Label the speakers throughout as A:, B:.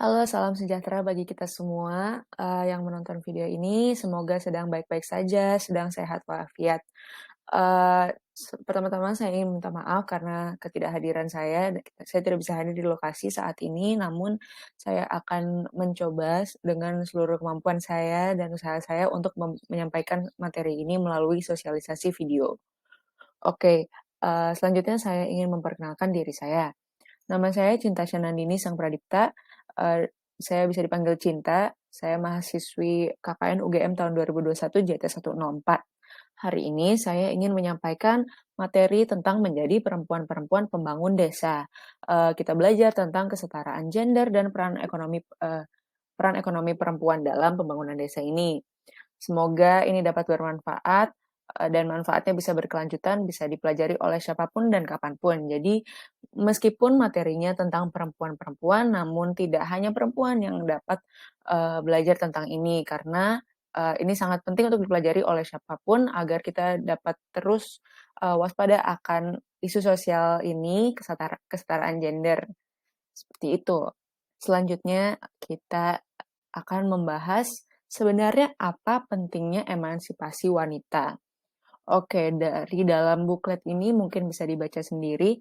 A: Halo, salam sejahtera bagi kita semua, yang menonton video ini. Semoga sedang baik-baik saja, sedang sehat walafiat. Pertama-tama saya ingin minta maaf karena ketidakhadiran saya tidak bisa hadir di lokasi saat ini, namun saya akan mencoba dengan seluruh kemampuan saya dan usaha saya untuk menyampaikan materi ini melalui sosialisasi video. Oke, selanjutnya saya ingin memperkenalkan diri saya. Nama saya Cinta Syanandini Sang Pradipta, saya bisa dipanggil Cinta, saya mahasiswi KKN UGM tahun 2021 JT104. Hari ini saya ingin menyampaikan materi tentang menjadi perempuan-perempuan pembangun desa. Kita belajar tentang kesetaraan gender dan peran ekonomi perempuan dalam pembangunan desa ini. Semoga ini dapat bermanfaat, dan manfaatnya bisa berkelanjutan, bisa dipelajari oleh siapapun dan kapanpun. Jadi, meskipun materinya tentang perempuan-perempuan, namun tidak hanya perempuan yang dapat, belajar tentang ini, karena, ini sangat penting untuk dipelajari oleh siapapun agar kita dapat terus, waspada akan isu sosial ini, kesetaraan gender, seperti itu. Selanjutnya kita akan membahas sebenarnya apa pentingnya emansipasi wanita. Oke, dari dalam buklet ini mungkin bisa dibaca sendiri,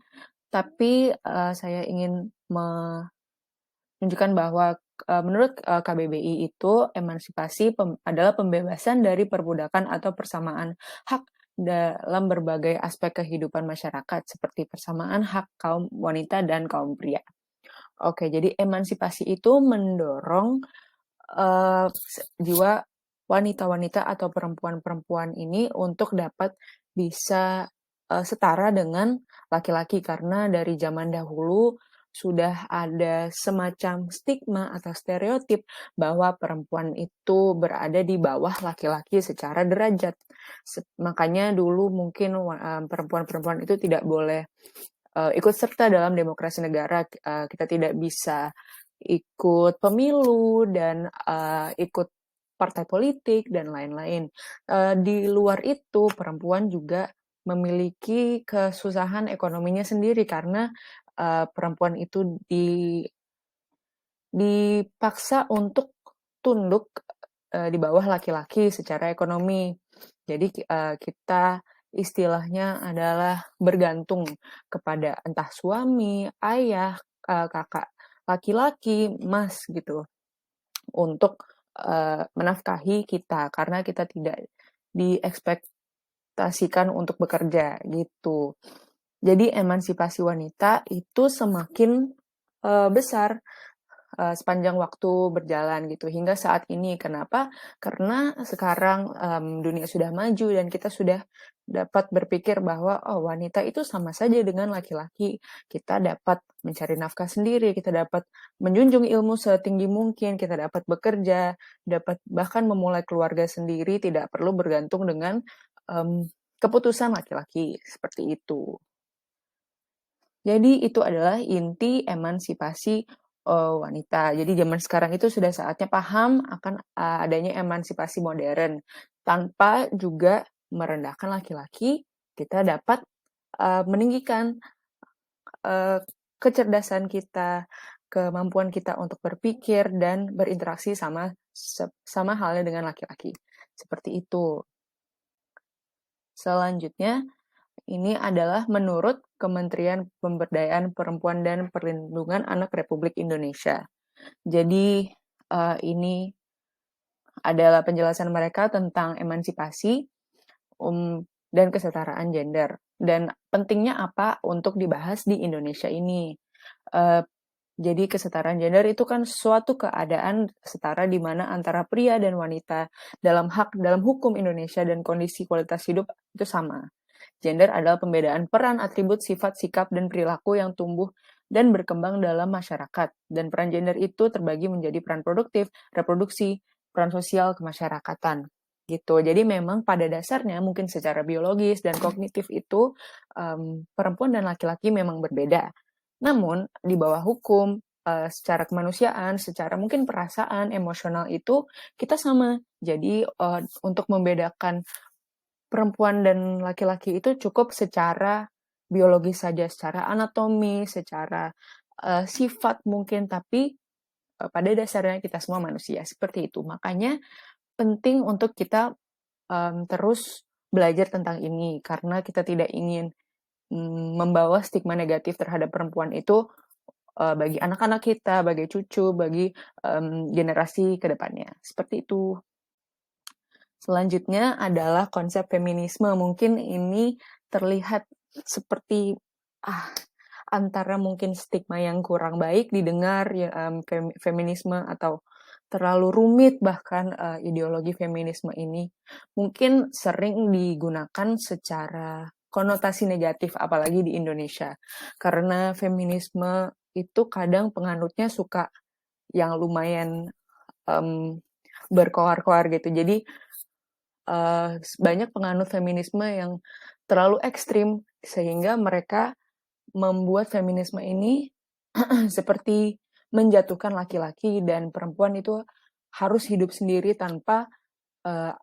A: tapi, saya ingin menunjukkan bahwa, menurut, KBBI itu emansipasi adalah pembebasan dari perbudakan atau persamaan hak dalam berbagai aspek kehidupan masyarakat, seperti persamaan hak kaum wanita dan kaum pria. Oke, jadi emansipasi itu mendorong, jiwa wanita-wanita atau perempuan-perempuan ini untuk dapat bisa, setara dengan laki-laki. Karena dari zaman dahulu sudah ada semacam stigma atau stereotip bahwa perempuan itu berada di bawah laki-laki secara derajat. Makanya dulu mungkin perempuan-perempuan itu tidak boleh ikut serta dalam demokrasi negara, kita tidak bisa ikut pemilu dan, ikut partai politik dan lain-lain. Di luar itu perempuan juga memiliki kesusahan ekonominya sendiri karena, perempuan itu dipaksa untuk tunduk, di bawah laki-laki secara ekonomi. Jadi kita istilahnya adalah bergantung kepada entah suami, ayah, kakak laki-laki, mas gitu, untuk, menafkahi kita karena kita tidak diekspektasikan untuk bekerja gitu. Jadi emansipasi wanita itu semakin, besar sepanjang waktu berjalan gitu hingga saat ini. Kenapa? Karena sekarang, dunia sudah maju dan kita sudah dapat berpikir bahwa, oh wanita itu sama saja dengan laki-laki. Kita dapat mencari nafkah sendiri, kita dapat menjunjung ilmu setinggi mungkin, kita dapat bekerja, dapat bahkan memulai keluarga sendiri, tidak perlu bergantung dengan, keputusan laki-laki, seperti itu. Jadi itu adalah inti emansipasi, wanita. Jadi zaman sekarang itu sudah saatnya paham akan, adanya emansipasi modern. Tanpa juga merendahkan laki-laki, kita dapat, meninggikan, eee, kecerdasan kita, kemampuan kita untuk berpikir dan berinteraksi sama halnya dengan laki-laki, seperti itu. Selanjutnya ini adalah menurut Kementerian Pemberdayaan Perempuan dan Perlindungan Anak Republik Indonesia. Jadi, ini adalah penjelasan mereka tentang emansipasi, dan kesetaraan gender, dan pentingnya apa untuk dibahas di Indonesia ini. Eee, jadi kesetaraan gender itu kan suatu keadaan setara di mana antara pria dan wanita dalam hukum Indonesia dan kondisi kualitas hidup itu sama. Gender adalah pembedaan peran, atribut, sifat, sikap, dan perilaku yang tumbuh dan berkembang dalam masyarakat. Dan peran gender itu terbagi menjadi peran produktif, reproduksi, peran sosial, kemasyarakatan. Gitu. Jadi memang pada dasarnya mungkin secara biologis dan kognitif itu perempuan dan laki-laki memang berbeda. Namun di bawah hukum, secara kemanusiaan, secara mungkin perasaan, emosional itu kita sama. Jadi untuk membedakan perempuan dan laki-laki itu cukup secara biologis saja, secara anatomi, secara, sifat mungkin, tapi pada dasarnya kita semua manusia, seperti itu. Makanya penting untuk kita, terus belajar tentang ini, karena kita tidak ingin, membawa stigma negatif terhadap perempuan itu, bagi anak-anak kita, bagi cucu, bagi, generasi ke depannya, seperti itu. Selanjutnya adalah konsep feminisme. Mungkin ini terlihat seperti, ah, antara mungkin stigma yang kurang baik didengar ya, feminisme atau terlalu rumit bahkan, ideologi feminisme ini mungkin sering digunakan secara konotasi negatif apalagi di Indonesia. Karena feminisme itu kadang penganutnya suka yang lumayan, berkoar-koar gitu. Jadi banyak penganut feminisme yang terlalu ekstrim, sehingga mereka membuat feminisme ini seperti menjatuhkan laki-laki dan perempuan itu harus hidup sendiri tanpa, eee,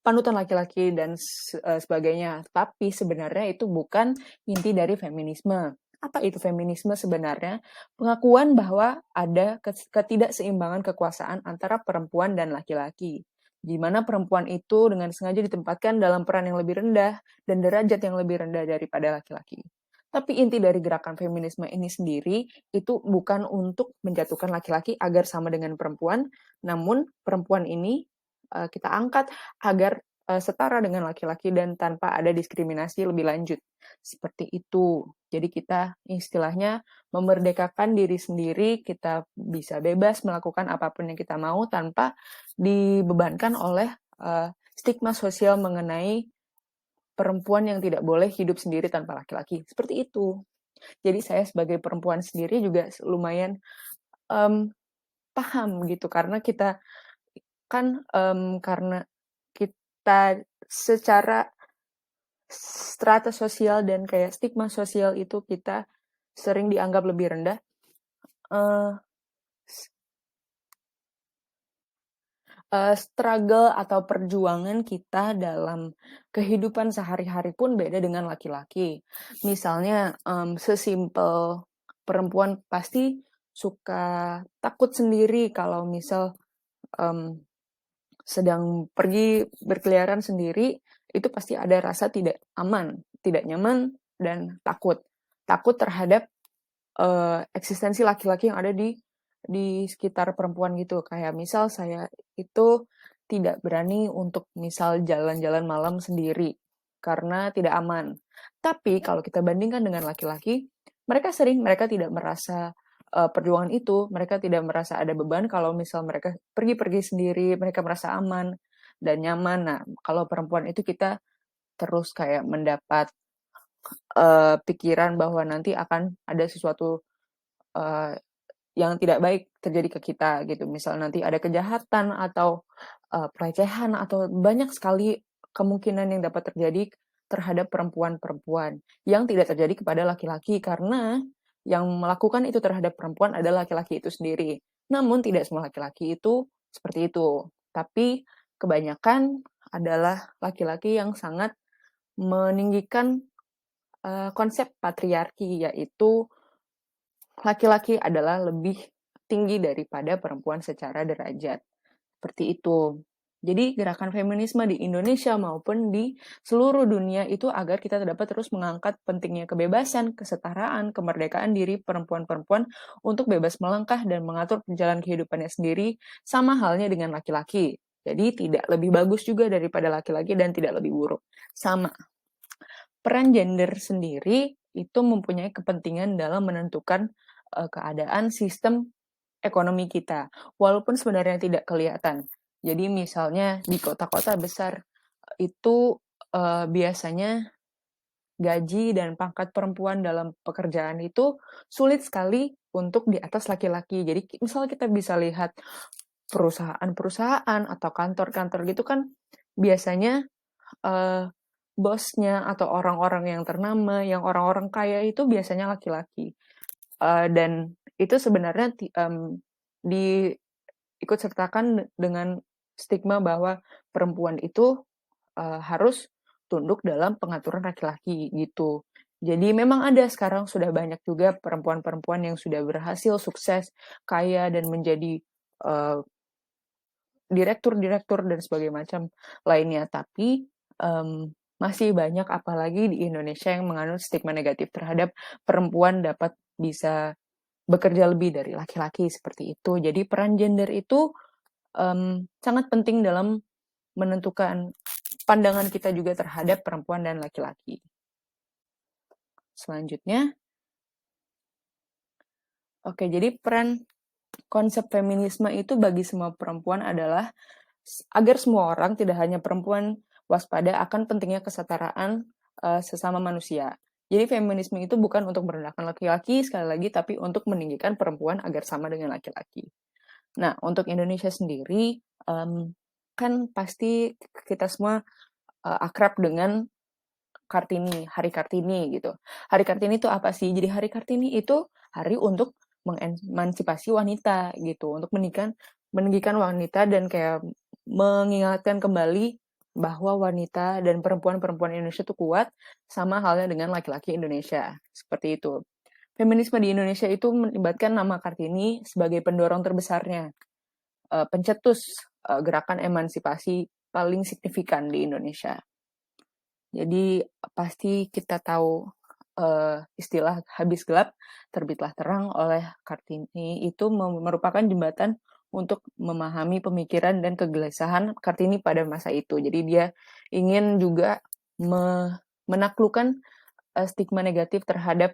A: panutan laki-laki dan sebagainya. Tapi sebenarnya itu bukan inti dari feminisme. Apa itu feminisme sebenarnya? Pengakuan bahwa ada ketidakseimbangan kekuasaan antara perempuan dan laki-laki, di mana perempuan itu dengan sengaja ditempatkan dalam peran yang lebih rendah dan derajat yang lebih rendah daripada laki-laki. Tapi inti dari gerakan feminisme ini sendiri itu bukan untuk menjatuhkan laki-laki agar sama dengan perempuan, namun perempuan ini, kita angkat agar, setara dengan laki-laki dan tanpa ada diskriminasi lebih lanjut, seperti itu. Jadi kita istilahnya memerdekakan diri sendiri, kita bisa bebas melakukan apapun yang kita mau tanpa dibebankan oleh, stigma sosial mengenai perempuan yang tidak boleh hidup sendiri tanpa laki-laki, seperti itu. Jadi saya sebagai perempuan sendiri juga lumayan, mmm, paham gitu karena kita kan, karena kita secara strata sosial dan kayak stigma sosial itu kita sering dianggap lebih rendah, eee, struggle atau perjuangan kita dalam kehidupan sehari-hari pun beda dengan laki-laki. Misalnya, sesimpel perempuan pasti suka takut sendiri kalau misal, mmm, sedang pergi berkeliaran sendiri, itu pasti ada rasa tidak aman, tidak nyaman, dan takut. Takut terhadap eksistensi laki-laki yang ada di sekitar perempuan gitu. Kayak misal saya itu tidak berani untuk misal jalan-jalan malam sendiri karena tidak aman. Tapi kalau kita bandingkan dengan laki-laki, mereka tidak merasa, perjuangan itu, mereka tidak merasa ada beban kalau misal mereka pergi-pergi sendiri, mereka merasa aman dan nyaman. Nah, kalau perempuan itu kita terus kayak mendapat, pikiran bahwa nanti akan ada sesuatu, eee, yang tidak baik terjadi ke kita gitu. Misal nanti ada kejahatan atau, pelecehan atau banyak sekali kemungkinan yang dapat terjadi terhadap perempuan-perempuan, yang tidak terjadi kepada laki-laki karena yang melakukan itu terhadap perempuan adalah laki-laki itu sendiri. Namun tidak semua laki-laki itu seperti itu, tapi kebanyakan adalah laki-laki yang sangat meninggikan, konsep patriarki, yaitu laki-laki adalah lebih tinggi daripada perempuan secara derajat, seperti itu. Jadi gerakan feminisme di Indonesia maupun di seluruh dunia itu agar kita dapat terus mengangkat pentingnya kebebasan, kesetaraan, kemerdekaan diri perempuan-perempuan untuk bebas melangkah dan mengatur jalan kehidupannya sendiri, sama halnya dengan laki-laki. Jadi tidak lebih bagus juga daripada laki-laki dan tidak lebih buruk. Sama. Peran gender sendiri itu mempunyai kepentingan dalam menentukan, keadaan sistem ekonomi kita, walaupun sebenarnya tidak kelihatan. Jadi misalnya di kota-kota besar, itu, biasanya gaji dan pangkat perempuan dalam pekerjaan itu sulit sekali untuk di atas laki-laki. Jadi misal kita bisa lihat perusahaan-perusahaan atau kantor-kantor gitu kan biasanya, eee, bosnya atau orang-orang yang ternama, yang orang-orang kaya itu biasanya laki-laki. Dan itu sebenarnya diikut sertakan dengan stigma bahwa perempuan itu, harus tunduk dalam pengaturan laki-laki gitu. Jadi memang ada sekarang sudah banyak juga perempuan-perempuan yang sudah berhasil sukses, kaya dan menjadi direktur-direktur dan sebagainya macam lainnya. Tapi masih banyak apalagi di Indonesia yang menganut stigma negatif terhadap perempuan dapat bisa bekerja lebih dari laki-laki seperti itu. Jadi peran gender itu sangat penting dalam menentukan pandangan kita juga terhadap perempuan dan laki-laki. Selanjutnya, oke, jadi peran konsep feminisme itu bagi semua perempuan adalah agar semua orang, tidak hanya perempuan, waspada akan pentingnya kesetaraan sesama manusia. Jadi feminisme itu bukan untuk merendahkan laki-laki sekali lagi, tapi untuk meninggikan perempuan agar sama dengan laki-laki. Nah, untuk Indonesia sendiri, kan pasti kita semua akrab dengan Kartini, Hari Kartini gitu. Hari Kartini itu apa sih? Jadi Hari Kartini itu hari untuk mengemansipasi wanita gitu, untuk meninggikan wanita dan kayak mengingatkan kembali bahwa wanita dan perempuan-perempuan Indonesia itu kuat sama halnya dengan laki-laki Indonesia. Seperti itu. Feminisme di Indonesia itu melibatkan nama Kartini sebagai pendorong terbesarnya, pencetus gerakan emansipasi paling signifikan di Indonesia. Jadi pasti kita tahu istilah habis gelap terbitlah terang oleh Kartini itu merupakan jembatan untuk memahami pemikiran dan kegelisahan Kartini pada masa itu. Jadi dia ingin juga menaklukkan stigma negatif terhadap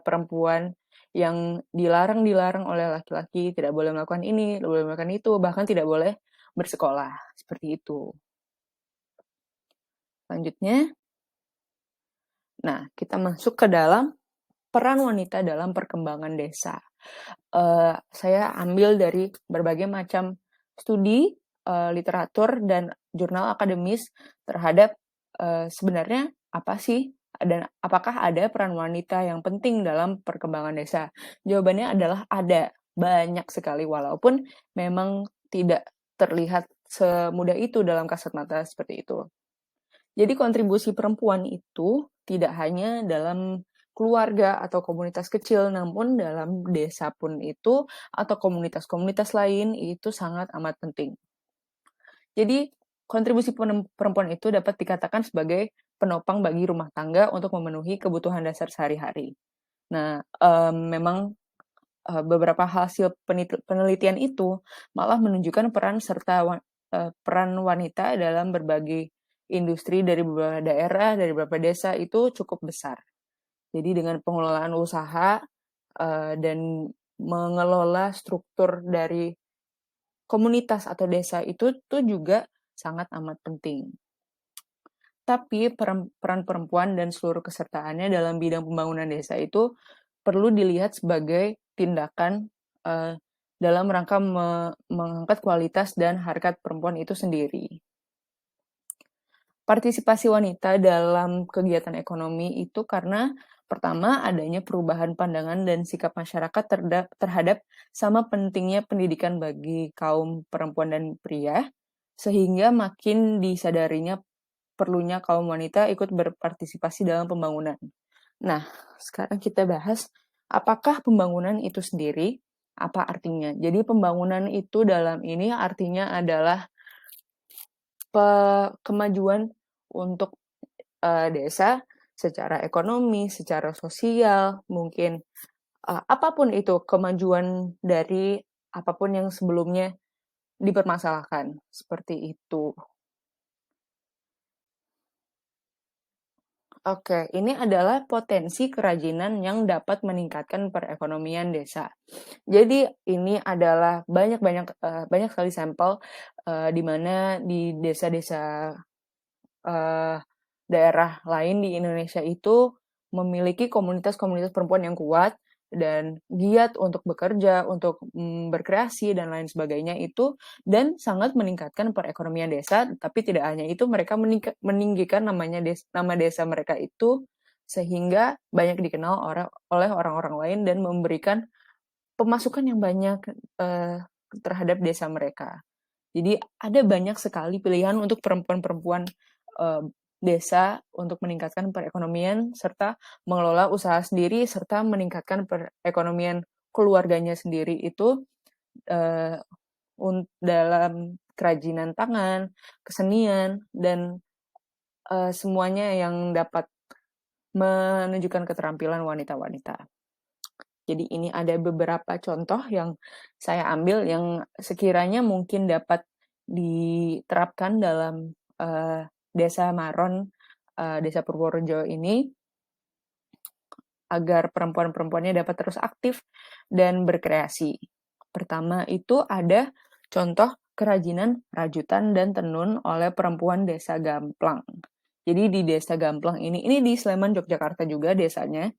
A: perempuan yang dilarang oleh laki-laki, tidak boleh melakukan ini, tidak boleh melakukan itu, bahkan tidak boleh bersekolah. Seperti itu. Selanjutnya, nah kita masuk ke dalam peran wanita dalam perkembangan desa. Saya ambil dari berbagai macam studi, literatur, dan jurnal akademis terhadap sebenarnya apa sih dan apakah ada peran wanita yang penting dalam perkembangan desa? Jawabannya adalah ada, banyak sekali walaupun memang tidak terlihat semudah itu dalam kasat mata seperti itu. Jadi kontribusi perempuan itu tidak hanya dalam keluarga atau komunitas kecil, namun dalam desa pun itu atau komunitas-komunitas lain itu sangat amat penting. Jadi kontribusi perempuan itu dapat dikatakan sebagai penopang bagi rumah tangga untuk memenuhi kebutuhan dasar sehari-hari. Nah, memang beberapa hasil penelitian itu malah menunjukkan peran wanita dalam berbagai industri dari beberapa daerah, dari beberapa desa itu cukup besar. Jadi dengan pengelolaan usaha dan mengelola struktur dari komunitas atau desa itu tuh juga sangat amat penting. Tapi peran perempuan dan seluruh kesertaannya dalam bidang pembangunan desa itu perlu dilihat sebagai tindakan dalam rangka mengangkat kualitas dan harkat perempuan itu sendiri. Partisipasi wanita dalam kegiatan ekonomi itu karena pertama adanya perubahan pandangan dan sikap masyarakat terhadap sama pentingnya pendidikan bagi kaum perempuan dan pria, sehingga makin disadarinya perlunya kaum wanita ikut berpartisipasi dalam pembangunan. Nah, sekarang kita bahas apakah pembangunan itu sendiri, apa artinya. Jadi pembangunan itu dalam ini artinya adalah kemajuan untuk desa secara ekonomi, secara sosial, mungkin apapun itu kemajuan dari apapun yang sebelumnya dipermasalahkan, seperti itu. Oke, ini adalah potensi kerajinan yang dapat meningkatkan perekonomian desa. Jadi ini adalah banyak sekali sampel di mana di desa-desa daerah lain di Indonesia itu memiliki komunitas-komunitas perempuan yang kuat dan giat untuk bekerja, untuk berkreasi dan lain sebagainya itu dan sangat meningkatkan perekonomian desa. Tapi tidak hanya itu, mereka meninggikan nama desa mereka itu sehingga banyak dikenal oleh orang-orang lain dan memberikan pemasukan yang banyak terhadap desa mereka. Jadi ada banyak sekali pilihan untuk perempuan-perempuan desa untuk meningkatkan perekonomian serta mengelola usaha sendiri serta meningkatkan perekonomian keluarganya sendiri itu eee, dalam kerajinan tangan, kesenian, dan semuanya yang dapat menunjukkan keterampilan wanita-wanita. Jadi ini ada beberapa contoh yang saya ambil yang sekiranya mungkin dapat diterapkan dalam, Desa Maron, Desa Purworejo ini, agar perempuan-perempuannya dapat terus aktif dan berkreasi. Pertama itu ada contoh kerajinan rajutan dan tenun oleh perempuan Desa Gamplang. Jadi di Desa Gamplang ini di Sleman, Yogyakarta juga desanya.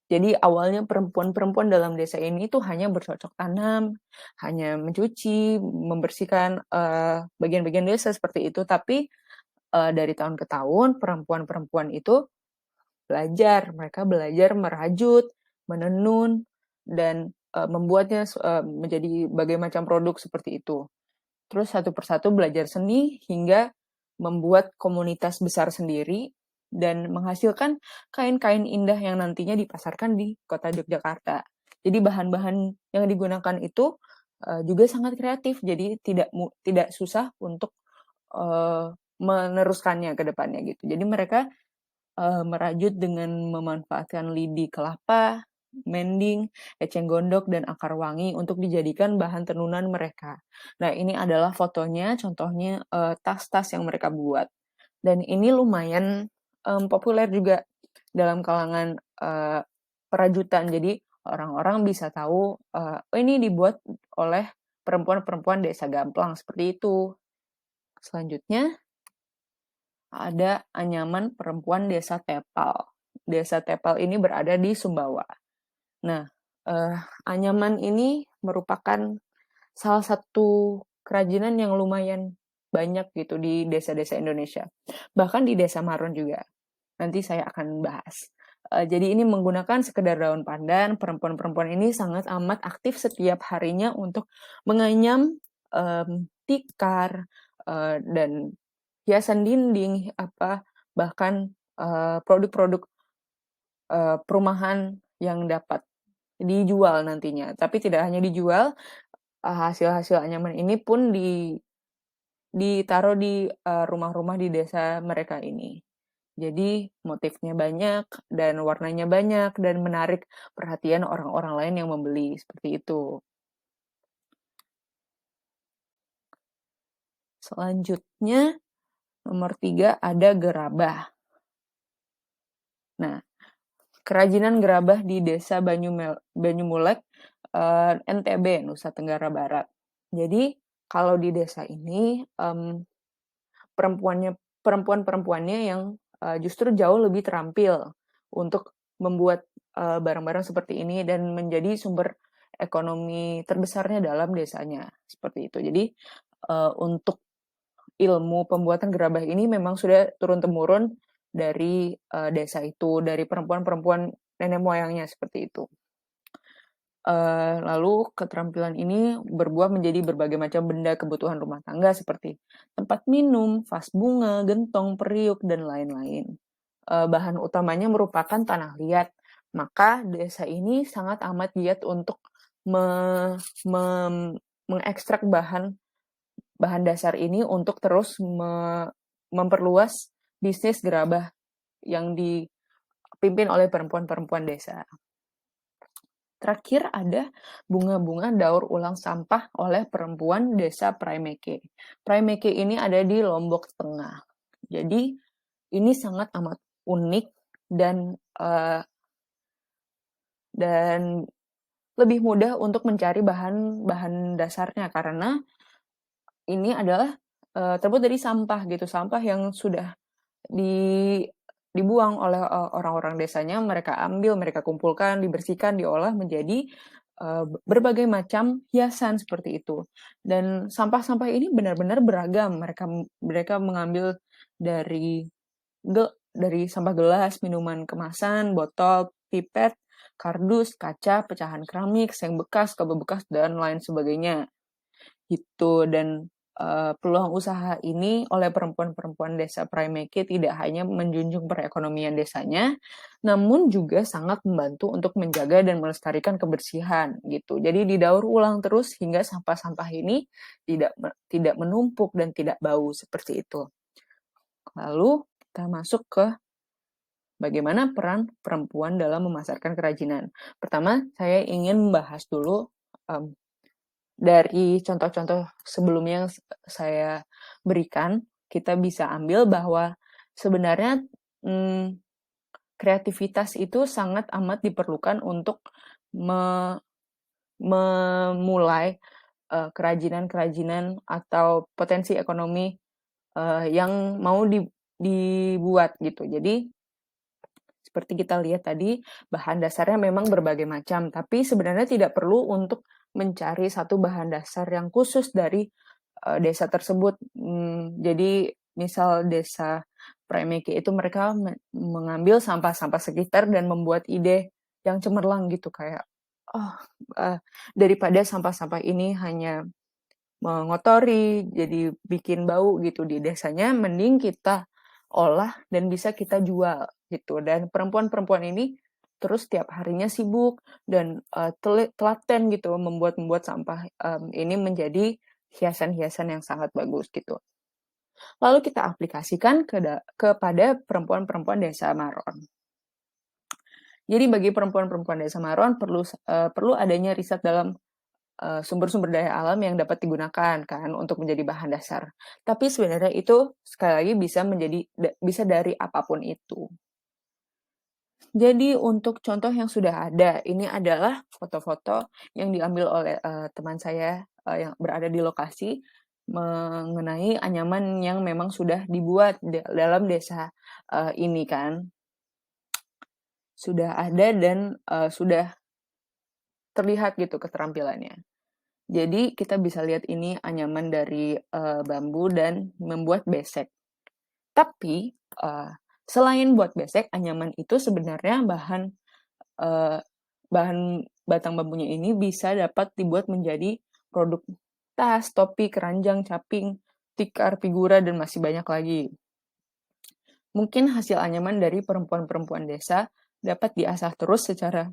A: Jadi awalnya perempuan-perempuan dalam desa ini tuh hanya bercocok tanam, hanya mencuci, membersihkan, bagian-bagian desa seperti itu. Tapi, dari tahun ke tahun perempuan-perempuan itu mereka belajar merajut, menenun, dan, membuatnya menjadi berbagai macam produk seperti itu. Terus satu persatu belajar seni hingga membuat komunitas besar sendiri dan menghasilkan kain-kain indah yang nantinya dipasarkan di kota Yogyakarta. Jadi bahan-bahan yang digunakan itu, juga sangat kreatif, jadi tidak susah untuk, meneruskannya ke depannya gitu. Jadi mereka merajut dengan memanfaatkan lidi kelapa, mending, eceng gondok, dan akar wangi untuk dijadikan bahan tenunan mereka. Nah, ini adalah fotonya, contohnya, tas-tas yang mereka buat. Dan ini lumayan, populer juga dalam kalangan, perajutan. Jadi orang-orang bisa tahu, oh ini dibuat oleh perempuan-perempuan Desa Gamplang, seperti itu. Selanjutnya ada anyaman perempuan Desa Tepal. Desa Tepal ini berada di Sumbawa. Nah, eee, anyaman ini merupakan salah satu kerajinan yang lumayan banyak gitu di desa-desa Indonesia, bahkan di Desa Maron juga. Nanti saya akan bahas. Jadi ini menggunakan sekedar daun pandan, perempuan-perempuan ini sangat amat aktif setiap harinya untuk menganyam, tikar, dan hiasan dinding, bahkan, produk-produk, perumahan yang dapat dijual nantinya. Tapi tidak hanya dijual, hasil-hasil anyaman ini pun ditaruh di, rumah-rumah di desa mereka ini. Jadi motifnya banyak dan warnanya banyak dan menarik perhatian orang-orang lain yang membeli, seperti itu. Selanjutnya, nomor 3 ada gerabah. Nah, kerajinan gerabah di Desa Banyumulek, NTB, Nusa Tenggara Barat. Jadi, kalau di desa ini, perempuan-perempuannya yang, justru jauh lebih terampil untuk membuat, barang-barang seperti ini dan menjadi sumber ekonomi terbesarnya dalam desanya, seperti itu. Jadi, untuk ilmu pembuatan gerabah ini memang sudah turun-temurun dari, desa itu, dari perempuan-perempuan nenek moyangnya, seperti itu. Lalu keterampilan ini berbuah menjadi berbagai macam benda kebutuhan rumah tangga seperti tempat minum, vas bunga, gentong, periuk, dan lain-lain. Bahan utamanya merupakan tanah liat, maka desa ini sangat amat giat untuk me mem mengekstrak bahan bahan dasar ini untuk terus memperluas bisnis gerabah yang dipimpin oleh perempuan-perempuan desa. Terakhir ada bunga-bunga daur ulang sampah oleh perempuan Desa Praimeke. Praimeke ini ada di Lombok Tengah. Jadi ini sangat amat unik dan dan lebih mudah untuk mencari bahan dasarnya karena ini adalah, terbuat dari sampah gitu, sampah yang sudah di dibuang oleh, orang-orang desanya, mereka ambil, mereka kumpulkan, dibersihkan, diolah menjadi, berbagai macam hiasan seperti itu. Dan sampah-sampah ini benar-benar beragam, mereka mereka mengambil dari dari sampah gelas, minuman kemasan, botol, pipet, kardus, kaca, pecahan keramik, seng bekas, kabel bekas, dan lain sebagainya, gitu. Dan peluang usaha ini oleh perempuan-perempuan desa Praimeke tidak hanya menjunjung perekonomian desanya, namun juga sangat membantu untuk menjaga dan melestarikan kebersihan gitu. Jadi didaur ulang terus hingga sampah-sampah ini tidak menumpuk dan tidak bau seperti itu. Lalu kita masuk ke bagaimana peran perempuan dalam memasarkan kerajinan. Pertama, saya ingin membahas dulu um, dari contoh-contoh sebelumnya yang saya berikan, kita bisa ambil bahwa sebenarnya kreativitas itu sangat amat diperlukan untuk me memulai kerajinan-kerajinan atau potensi ekonomi yang mau dibuat gitu. Jadi seperti kita lihat tadi, bahan dasarnya memang berbagai macam, tapi sebenarnya tidak perlu untuk mencari satu bahan dasar yang khusus dari desa tersebut. Jadi misal desa Praimeke itu mereka mengambil sampah-sampah sekitar dan membuat ide yang cemerlang gitu kayak, oh, daripada sampah-sampah ini hanya mengotori, jadi bikin bau gitu di desanya, mending kita olah dan bisa kita jual gitu. Dan perempuan-perempuan ini terus tiap harinya sibuk dan telaten gitu membuat sampah ini menjadi hiasan-hiasan yang sangat bagus gitu. Lalu kita aplikasikan kepada perempuan-perempuan desa Maron. Jadi bagi perempuan-perempuan desa Maron perlu adanya riset dalam sumber-sumber daya alam yang dapat digunakan kan untuk menjadi bahan dasar. Tapi sebenarnya itu sekali lagi bisa dari apapun itu. Jadi untuk contoh yang sudah ada, ini adalah foto-foto yang diambil oleh teman saya yang berada di lokasi mengenai anyaman yang memang sudah dibuat dalam desa ini kan. Sudah ada dan sudah terlihat gitu keterampilannya. Jadi kita bisa lihat ini anyaman dari bambu dan membuat besek. Tapi selain buat besek, anyaman itu sebenarnya uh, bahan batang bambunya ini bisa dapat dibuat menjadi produk tas, topi, keranjang, caping, tikar, figura, dan masih banyak lagi. Mungkin hasil anyaman dari perempuan-perempuan desa dapat diasah terus secara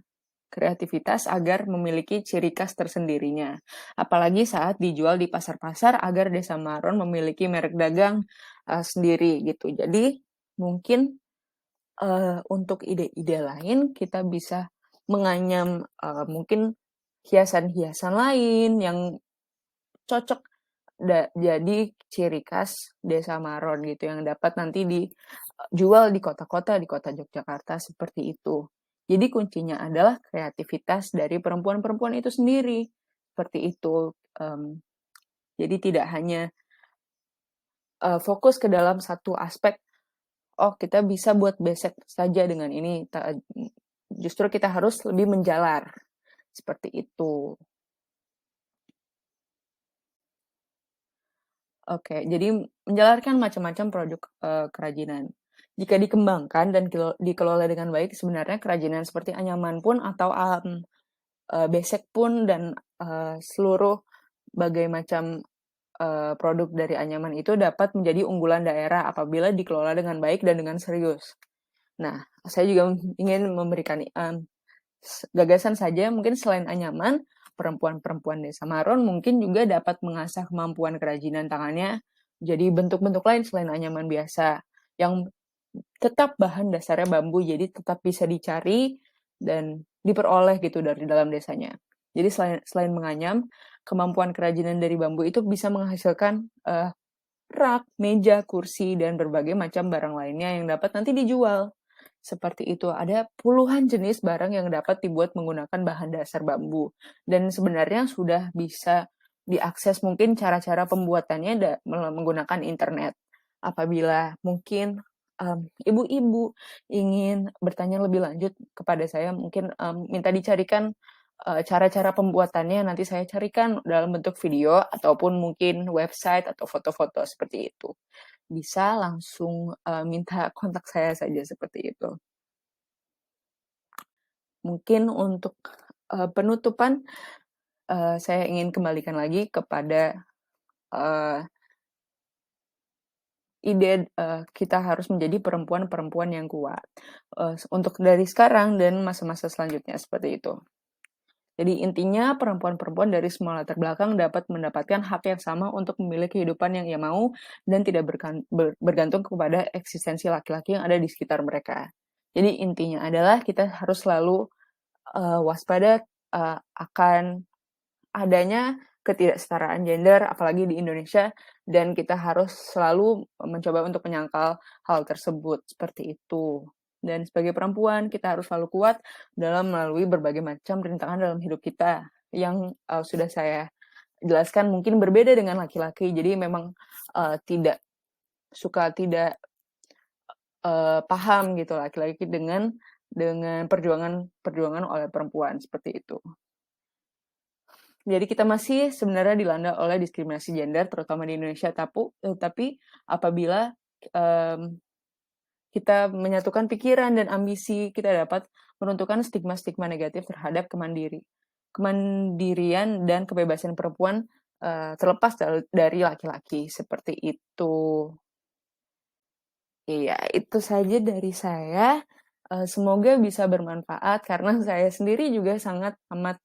A: kreativitas agar memiliki ciri khas tersendirinya. Apalagi saat dijual di pasar-pasar agar Desa Maron memiliki merek dagang sendiri gitu. Jadi mungkin untuk ide-ide lain kita bisa menganyam mungkin hiasan-hiasan lain yang cocok jadi ciri khas Desa Maron gitu yang dapat nanti dijual di kota-kota, di kota Yogyakarta seperti itu. Jadi kuncinya adalah kreativitas dari perempuan-perempuan itu sendiri. Seperti itu. Jadi tidak hanya fokus ke dalam satu aspek, oh kita bisa buat besek saja dengan ini. Justru kita harus lebih menjalar. Seperti itu. Oke, jadi menjalankan macam-macam produk kerajinan. Jika dikembangkan dan dikelola dengan baik, sebenarnya kerajinan seperti anyaman pun atau besek pun dan seluruh bagai macam produk dari anyaman itu dapat menjadi unggulan daerah apabila dikelola dengan baik dan dengan serius. Nah, saya juga ingin memberikan gagasan saja, mungkin selain anyaman, perempuan-perempuan desa Maron mungkin juga dapat mengasah kemampuan kerajinan tangannya jadi bentuk-bentuk lain selain anyaman biasa yang tetap bahan dasarnya bambu jadi tetap bisa dicari dan diperoleh gitu dari dalam desanya. Jadi selain menganyam, kemampuan kerajinan dari bambu itu bisa menghasilkan rak, meja, kursi dan berbagai macam barang lainnya yang dapat nanti dijual. Seperti itu, ada puluhan jenis barang yang dapat dibuat menggunakan bahan dasar bambu. Dan sebenarnya sudah bisa diakses mungkin cara-cara pembuatannya menggunakan internet. Apabila mungkin ibu-ibu ingin bertanya lebih lanjut kepada saya, mungkin minta dicarikan cara-cara pembuatannya, nanti saya carikan dalam bentuk video ataupun mungkin website atau foto-foto seperti itu. Bisa langsung minta kontak saya saja seperti itu. Mungkin untuk penutupan, saya ingin kembalikan lagi kepada ide, kita harus menjadi perempuan-perempuan yang kuat, untuk dari sekarang dan masa-masa selanjutnya, seperti itu. Jadi intinya perempuan-perempuan dari semua latar belakang dapat mendapatkan hak yang sama untuk memilih kehidupan yang ia mau dan tidak bergantung kepada eksistensi laki-laki yang ada di sekitar mereka. Jadi intinya adalah kita harus selalu waspada akan adanya ketidaksetaraan gender, apalagi di Indonesia, dan kita harus selalu mencoba untuk menyangkal hal tersebut, seperti itu. Dan sebagai perempuan, kita harus selalu kuat dalam melalui berbagai macam rintangan dalam hidup kita, yang sudah saya jelaskan mungkin berbeda dengan laki-laki. Jadi memang tidak paham gitu laki-laki dengan perjuangan oleh perempuan, seperti itu. Jadi kita masih sebenarnya dilanda oleh diskriminasi gender, terutama di Indonesia. Tapi apabila kita menyatukan pikiran dan ambisi, kita dapat menentukan stigma-stigma negatif terhadap kemandirian dan kebebasan perempuan terlepas dari laki-laki, seperti itu. Iya, itu saja dari saya. Semoga bisa bermanfaat karena saya sendiri juga sangat amat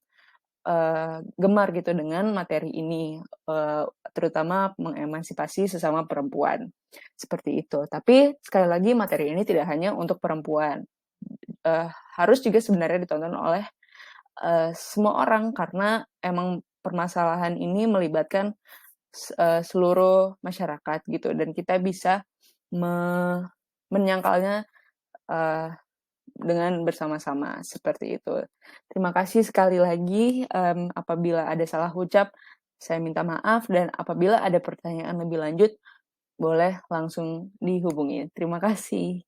A: gemar gitu dengan materi ini, terutama mengemansipasi sesama perempuan, seperti itu. Tapi sekali lagi materi ini tidak hanya untuk perempuan, harus juga sebenarnya ditonton oleh semua orang karena emang permasalahan ini melibatkan seluruh masyarakat gitu dan kita bisa menyangkalnya dengan bersama-sama, seperti itu. Terima kasih sekali lagi, apabila ada salah ucap, saya minta maaf dan apabila ada pertanyaan lebih lanjut, boleh langsung dihubungi. Terima kasih.